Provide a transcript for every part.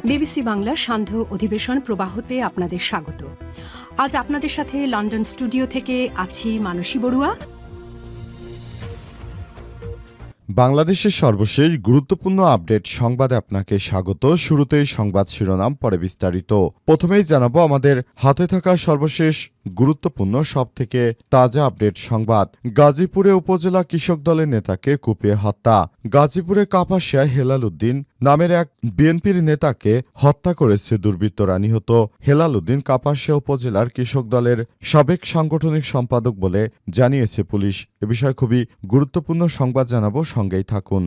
BBC বাংলার সান্ধ্য অধিবেশন প্রবাহতে আপনাদের স্বাগত। আজ আপনাদের সাথে লন্ডন স্টুডিও থেকে আছি মানসী বড়ুয়া। বাংলাদেশের সর্বশেষ গুরুত্বপূর্ণ আপডেট সংবাদে আপনাকে স্বাগত। শুরুতেই সংবাদ শিরোনাম, পরে বিস্তারিত। প্রথমেই জানাবো আমাদের হাতে থাকা সর্বশেষ গুরুত্বপূর্ণ সবথেকে তাজা আপডেট সংবাদ। গাজীপুরে উপজেলা কৃষক দলের নেতাকে কুপিয়ে হত্যা। গাজীপুরে কাপাসিয়ায় হেলাল উদ্দিন নামের এক বিএনপির নেতাকে হত্যা করেছে দুর্বৃত্তরা। নিহত হেলাল উদ্দিন কাপাসিয়া উপজেলার কৃষক দলের সাবেক সাংগঠনিক সম্পাদক বলে জানিয়েছে পুলিশ। এ বিষয়ে খুবই গুরুত্বপূর্ণ সংবাদ জানাবো, সঙ্গেই থাকুন।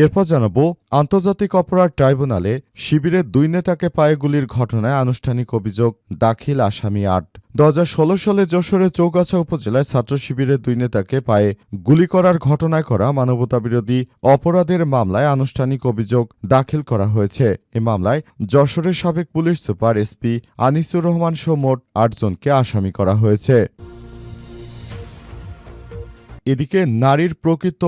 এরপর জানাবো আন্তর্জাতিক অপরাধ ট্রাইব্যুনালে শিবিরের দুই নেতাকে পায়ে গুলির ঘটনায় আনুষ্ঠানিক অভিযোগ দাখিল আসামি ৮। ২০১৬ সালে যশোরের চৌগাছা উপজেলায় ছাত্র শিবিরের দুই নেতাকে পায়ে গুলি করার ঘটনায় করা মানবতাবিরোধী অপরাধের মামলায় আনুষ্ঠানিক অভিযোগ দাখিল করা হয়েছে। এ মামলায় যশোরের সাবেক police super SP Anisur Rahman সহ মোট ৮ জনকে আসামি করা হয়েছে। এদিকে নারীর প্রকৃত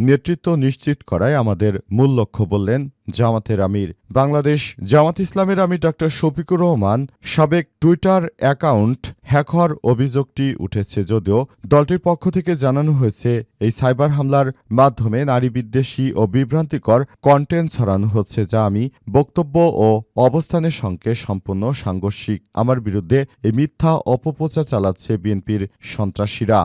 নেতৃত্ব নিশ্চিত করাই আমাদের মূল লক্ষ্য বললেন জামাতের আমির। বাংলাদেশ জামাত ইসলামের আমির ডক্টর শফিকুর রহমান সাবেক টুইটার অ্যাকাউন্ট হ্যাক হওয়ার অভিযোগটি উঠেছে, যদিও দলটির পক্ষ থেকে জানানো হয়েছে এই সাইবার হামলার মাধ্যমে নারী বিদ্বেষী ও বিভ্রান্তিকর কন্টেন্ট ছড়ানো হচ্ছে, যা আমি বক্তব্য ও অবস্থানের সঙ্গে সম্পূর্ণ সাংঘর্ষিক। আমার বিরুদ্ধে এই মিথ্যা অপপ্রচার চালাচ্ছে বিএনপির সন্ত্রাসীরা।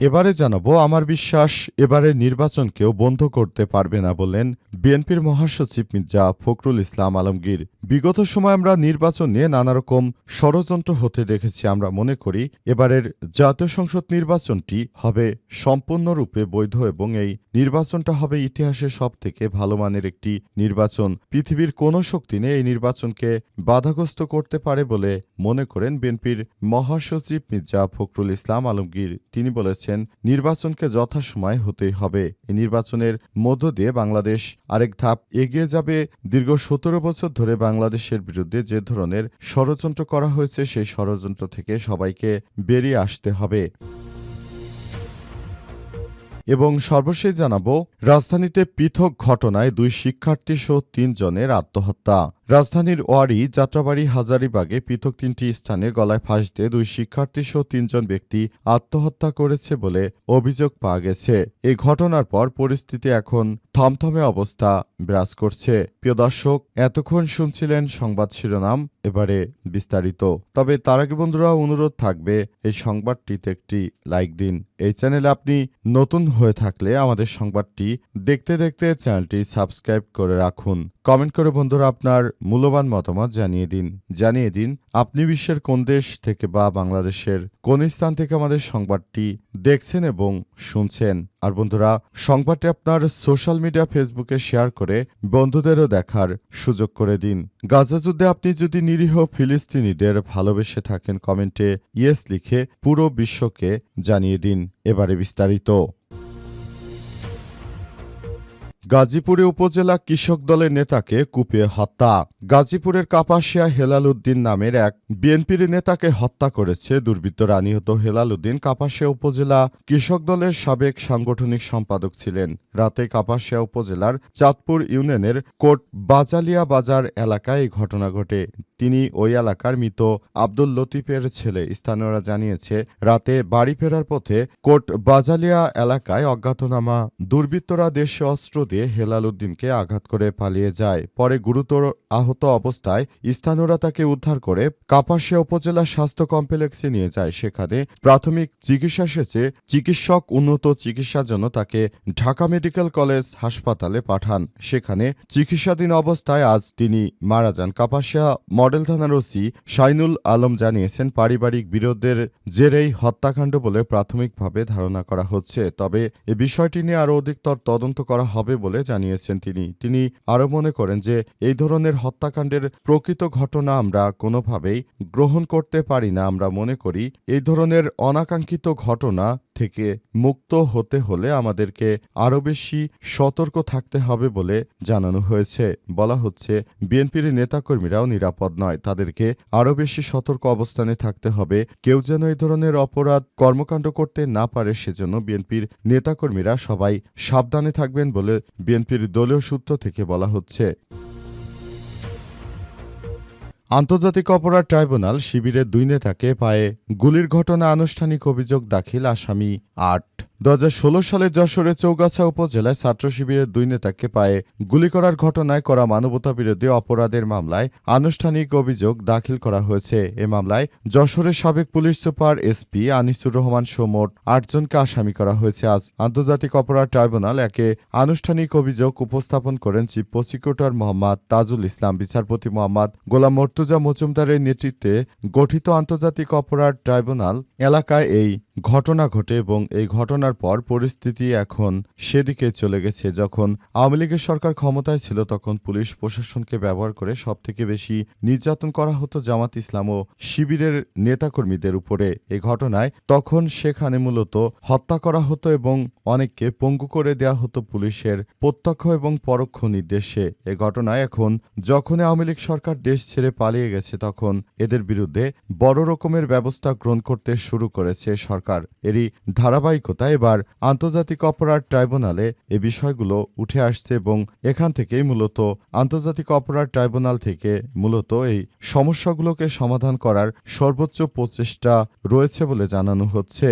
এবারে জানাবো আমার বিশ্বাস এবারে নির্বাচনকেও বন্ধ করতে পারবে না বললেন বিএনপির মহাসচিব মির্জা ফখরুল ইসলাম আলমগীর। বিগত সময় আমরা নির্বাচন নিয়ে নানা রকম ষড়যন্ত্র হতে দেখেছি। আমরা মনে করি এবারের জাতীয় সংসদ নির্বাচনটি হবে সম্পূর্ণরূপে বৈধ এবং এই নির্বাচনটা হবে ইতিহাসের সবথেকে ভালো মানের একটি নির্বাচন। পৃথিবীর কোনো শক্তি নেই এই নির্বাচনকে বাধাগ্রস্ত করতে পারে বলে মনে করেন বিএনপির মহাসচিব মির্জা ফখরুল ইসলাম আলমগীর। তিনি বলেছেন নির্বাচনকে যথাসময়ে হতেই হবে। এই নির্বাচনের মধ্য দিয়ে বাংলাদেশ আরেক ধাপ এগিয়ে যাবে। দীর্ঘ ১৭ বছর ধরে বাংলাদেশের বিরুদ্ধে যে ধরনের ষড়যন্ত্র করা হয়েছে সেই ষড়যন্ত্র থেকে সবাইকে বেরিয়ে আসতে হবে। এবং সর্বশেষ জানাবো রাজধানীতে পৃথক ঘটনায় ২ শিক্ষার্থী সহ ৩ জনের আত্মহত্যা। রাজধানীর ওয়ারী, যাত্রাবাড়ী, হাজারীবাগে পৃথক ৩টি স্থানে গলায় ফাঁস দিয়ে ২ শিক্ষার্থী সহ ৩ জন ব্যক্তি আত্মহত্যা করেছে বলে অভিযোগ পাওয়া গেছে। এই ঘটনার পর পরিস্থিতি এখন থমথমে অবস্থা বিরাজ করছে। প্রিয় দর্শক, এতক্ষণ শুনছিলেন সংবাদ শিরোনাম, এবারে বিস্তারিত। তবে তার আগে বন্ধুরা অনুরোধ থাকবে এই সংবাদটিতে একটি লাইক দিন। এই চ্যানেলে আপনি নতুন হয়ে থাকলে আমাদের সংবাদটি দেখতে দেখতে চ্যানেলটি সাবস্ক্রাইব করে রাখুন। কমেন্ট করে বন্ধুরা আপনার মূল্যবান মতামত জানিয়ে দিন আপনি বিশ্বের কোন দেশ থেকে বা বাংলাদেশের কোন স্থান থেকে আমাদের সংবাদটি দেখছেন এবং শুনছেন। আর বন্ধুরা, সংবাদটি আপনার সোশ্যাল মিডিয়া ফেসবুকে শেয়ার করে বন্ধুদেরও দেখার সুযোগ করে দিন। গাজা যুদ্ধে আপনি যদি নিরীহ ফিলিস্তিনিদের ভালোবেসে থাকেন, কমেন্টে ইয়েস লিখে পুরো বিশ্বকে জানিয়ে দিন। এবারে বিস্তারিত। গাজীপুরে উপজেলা কৃষক দলের নেতাকে কুপিয়ে হত্যা। গাজীপুরের কাপাসিয়া হেলাল উদ্দিন নামের এক বিএনপির নেতাকে হত্যা করেছে দুর্বৃত্তরা। নিহত হেলাল উদ্দিন কাপাসিয়া উপজেলা কৃষক দলের সাবেক সাংগঠনিক সম্পাদক ছিলেন। রাতে কাপাসিয়া উপজেলার চাঁদপুর ইউনিয়নের কোট বাজালিয়া বাজার এলাকায় এই ঘটনা ঘটে। তিনি ওই এলাকার মৃত আব্দুল লতিফের ছেলে। স্থানীয়রা জানিয়েছে রাতে বাড়ি ফেরার পথে কোট বাজালিয়া এলাকায় অজ্ঞাতনামা দুর্বৃত্তরা দেশীয় অস্ত্র দিয়ে হেলাল উদ্দিনকে আঘাত করে পালিয়ে যায়। পরে গুরুতর আহত অবস্থায় স্থানীয়রা তাকে উদ্ধার করে কাপাসিয়া উপজেলা স্বাস্থ্য কমপ্লেক্সে নিয়ে যায়। সেখানে প্রাথমিক চিকিৎসা শেষে চিকিৎসক উন্নত চিকিৎসার জন্য তাকে ঢাকা মেডিকেল কলেজ হাসপাতালে পাঠান। সেখানে চিকিৎসাধীন অবস্থায় আজ তিনি মারা যান। কাপাসিয়া মডেল থানার ওসি শাইনুল আলম জানিয়েছেন পারিবারিক বিরোধের জেরেই হত্যাকাণ্ড বলে প্রাথমিকভাবে ধারণা করা হচ্ছে। তবে এ বিষয়টি নিয়ে আরও অধিকতর তদন্ত করা হবে বলে জানিয়েছেন তিনি আরও মনে করেন যে এই ধরনের হত্যাকাণ্ডের প্রকৃত ঘটনা আমরা কোনোভাবেই গ্রহণ করতে পারি না। আমরা মনে করি এই ধরনের অনাকাঙ্ক্ষিত ঘটনা থেকে মুক্ত হতে হলে আমাদেরকে আরও বেশি সতর্ক থাকতে হবে বলে জানানো হয়েছে। বলা হচ্ছে বিএনপির নেতাকর্মীরাও নিরাপদ নয়, তাদেরকে আরও বেশি সতর্ক অবস্থানে থাকতে হবে। কেউ যেন এই ধরনের অপরাধ কর্মকাণ্ড করতে না পারে, সেজন্য বিএনপির নেতাকর্মীরা সবাই সাবধানে থাকবেন বলে বিএনপির দলীয় সূত্র থেকে বলা হচ্ছে। আন্তর্জাতিক অপরাধ ট্রাইব্যুনাল শিবিরের 2 নেতাকে পায়ে গুলির ঘটনা আনুষ্ঠানিক অভিযোগ দাখিল আসামি 8। 2016 সালে যশোরের চৌগাছা উপজেলায় ছাত্র শিবিরের 2 নেতাকে পায়ে গুলি করার ঘটনায় করা মানবতাবিরোধী অপরাধের মামলায় আনুষ্ঠানিক অভিযোগ দাখিল করা হয়েছে। এ মামলায় যশোরের সাবেক police super SP Anisur Rahman সহ মোট 8 জনকে আসামি করা হয়েছে। আজ আন্তর্জাতিক অপরাধ ট্রাইব্যুনাল একে আনুষ্ঠানিক অভিযোগ উপস্থাপন করেন চিফ প্রসিকিউটর মোহাম্মদ তাজুল ইসলাম। বিচারপতি মোহাম্মদ গোলাম মর্তুজা মজুমদারের নেতৃত্বে গঠিত আন্তর্জাতিক অপরাধ ট্রাইব্যুনাল এলাকায় এই ঘটনা ঘটে এবং এই ঘটনার পর পরিস্থিতি এখন সেদিকে চলে গেছে। যখন আওয়ামী লীগের সরকার ক্ষমতায় ছিল তখন পুলিশ প্রশাসনকে ব্যবহার করে সবথেকে বেশি নির্যাতন করা হতো জামাত ইসলাম ও শিবিরের নেতাকর্মীদের উপরে। এই ঘটনায় তখন সেখানে মূলত হত্যা করা হতো এবং অনেককে পঙ্গু করে দেয়া হতো পুলিশের প্রত্যক্ষ এবং পরোক্ষ নির্দেশে। এ ঘটনায় এখন যখন আওয়ামী লীগ সরকার দেশ ছেড়ে পালিয়ে গেছে তখন এদের বিরুদ্ধে বড় রকমের ব্যবস্থা গ্রহণ করতে শুরু করেছে সরকার। এরই ধারাবাহিকতায় এবার আন্তর্জাতিক অপরাধ ট্রাইব্যুনালে এ বিষয়গুলো উঠে আসছে এবং এখান থেকেই মূলত আন্তর্জাতিক অপরাধ ট্রাইব্যুনাল থেকে মূলত এই সমস্যাগুলোকে সমাধান করার সর্বোচ্চ প্রচেষ্টা রয়েছে বলে জানানো হচ্ছে।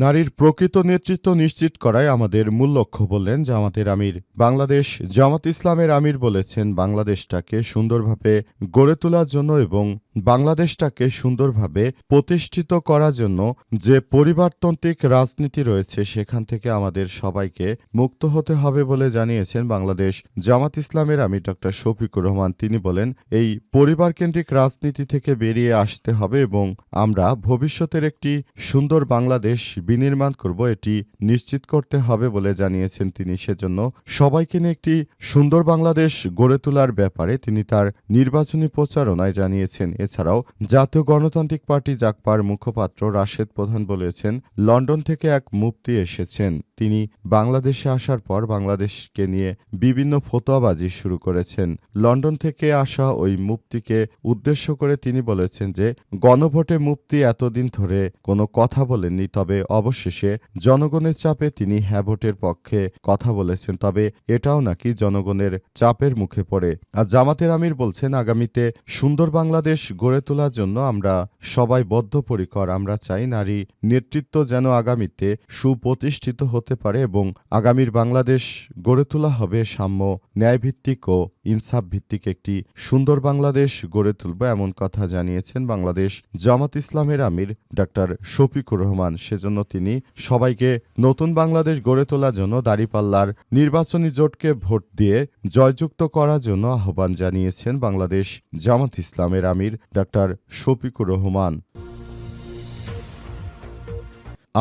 নারীর প্রকৃত নেতৃত্ব নিশ্চিত করাই আমাদের মূল লক্ষ্য বললেন জামাতের আমির। বাংলাদেশ জামাত ইসলামের আমির বলেছেন, বাংলাদেশটাকে সুন্দরভাবে গড়ে তোলার জন্য এবং বাংলাদেশটাকে সুন্দরভাবে প্রতিষ্ঠিত করার জন্য যে পরিবারতান্ত্রিক রাজনীতি রয়েছে সেখান থেকে আমাদের সবাইকে মুক্ত হতে হবে বলে জানিয়েছেন বাংলাদেশ জামাত ইসলামের আমির ডক্টর শফিকুর রহমান। তিনি বলেন, এই পরিবারকেন্দ্রিক রাজনীতি থেকে বেরিয়ে আসতে হবে এবং আমরা ভবিষ্যতের একটি সুন্দর বাংলাদেশ বিনির্মাণ করব, এটি নিশ্চিত করতে হবে বলে জানিয়েছেন তিনি। সেজন্য সবাইকে নিয়ে একটি সুন্দর বাংলাদেশ গড়ে তোলার ব্যাপারে তিনি তার নির্বাচনী প্রচারণায় জানিয়েছেন। এছাড়াও জাতীয় গণতান্ত্রিক পার্টি জাগপার মুখপাত্র রাশেদ প্রধান বলেছেন, লন্ডন থেকে এক মুফতি এসেছেন। তিনি বাংলাদেশে আসার পর বাংলাদেশকে নিয়ে বিভিন্ন ফতোয়াবাজি শুরু করেছেন। লন্ডন থেকে আসা ওই মুফতিকে উদ্দেশ্য করে তিনি বলেছেন যে গণভোটে মুফতি এতদিন ধরে কোনো কথা বলেননি, তবে অবশেষে জনগণের চাপে তিনি হ্যাঁ ভোটের পক্ষে কথা বলেছেন, তবে এটাও নাকি জনগণের চাপের মুখে পড়ে। আর জামাতের আমির বলছেন, আগামীতে সুন্দর বাংলাদেশ গড়ে তোলার জন্য আমরা সবাই বদ্ধপরিকর। আমরা চাই নারী নেতৃত্ব যেন আগামীতে সুপ্রতিষ্ঠিত হতে পারে এবং আগামীর বাংলাদেশ গড়ে তোলা হবে সাম্য, ন্যায়ভিত্তিক ও ইনসাফ ভিত্তিক একটি সুন্দর বাংলাদেশ গড়ে তুলব, এমন কথা জানিয়েছেন বাংলাদেশ জামাত ইসলামের আমির ডক্টর শফিকুর রহমান। সেজন্য তিনি সবাইকে নতুন বাংলাদেশ গড়ে তোলার জন্য দাঁড়িপাল্লার নির্বাচনী জোটকে ভোট দিয়ে জয়যুক্ত করার জন্য আহ্বান জানিয়েছেন বাংলাদেশ জামাত ইসলামের আমির ডক্টর শফিকুর রহমান।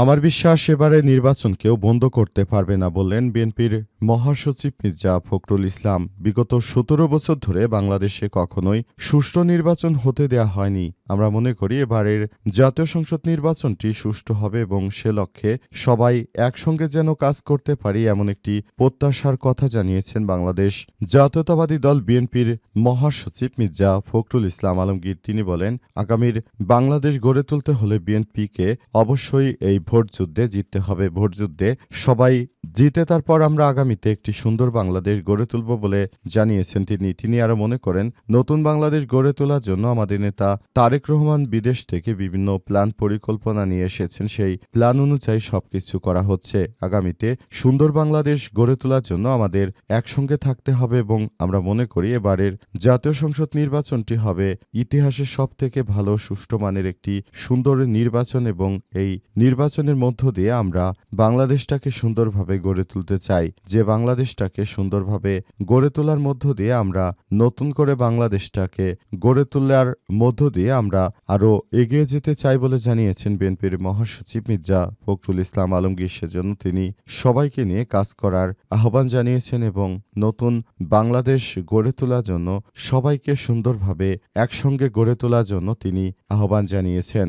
আমার বিশ্বাস এবারে নির্বাচন কেউ বন্ধ করতে পারবে না বললেন বিএনপির মহাসচিব মির্জা ফখরুল ইসলাম। বিগত 17 বছর ধরে বাংলাদেশে কখনোই সুষ্ঠু নির্বাচন হতে দেয়া হয়নি। আমরা মনে করি এবারের জাতীয় সংসদ নির্বাচনটি সুষ্ঠু হবে এবং সে লক্ষ্যে সবাই একসঙ্গে যেন কাজ করতে পারি, এমন একটি প্রত্যাশার কথা জানিয়েছেন বাংলাদেশ জাতীয়তাবাদী দল বিএনপির মহাসচিব মির্জা ফখরুল ইসলাম আলমগীর। তিনি বলেন, আগামীর বাংলাদেশ গড়ে তুলতে হলে বিএনপিকে অবশ্যই এই ভোট যুদ্ধে জিততে হবে। ভোট যুদ্ধে সবাই জিতে তারপর আমরা আগামীতে একটি সুন্দর বাংলাদেশ গড়ে তুলব বলে জানিয়েছেন তিনি আরো মনে করেন, নতুন বাংলাদেশ গড়ে তোলার জন্য আমাদের নেতা তারেক রহমান বিদেশ থেকে বিভিন্ন প্ল্যান পরিকল্পনা নিয়ে এসেছেন, সেই প্ল্যান অনুযায়ী সবকিছু করা হচ্ছে। আগামীতে সুন্দর বাংলাদেশ গড়ে তোলার জন্য আমাদের একসঙ্গে থাকতে হবে এবং আমরা মনে করি এবারের জাতীয় সংসদ নির্বাচনটি হবে ইতিহাসের সবথেকে ভালো সুষ্ঠু মানের একটি সুন্দর নির্বাচন এবং এই নির্বাচনের মধ্য দিয়ে আমরা বাংলাদেশটাকে সুন্দরভাবে গড়ে তুলতে চাই। যে বাংলাদেশটাকে সুন্দরভাবে গড়ে তোলার মধ্য দিয়ে আমরা নতুন করে বাংলাদেশটাকে গড়ে তোলার মধ্য দিয়ে আমরা আরও এগিয়ে যেতে চাই বলে জানিয়েছেন বিএনপির মহাসচিব মির্জা ফখরুল ইসলাম আলমগীর। সেজন্য তিনি সবাইকে নিয়ে কাজ করার আহ্বান জানিয়েছেন এবং নতুন বাংলাদেশ গড়ে তোলার জন্য সবাইকে সুন্দরভাবে একসঙ্গে গড়ে তোলার জন্য তিনি আহ্বান জানিয়েছেন।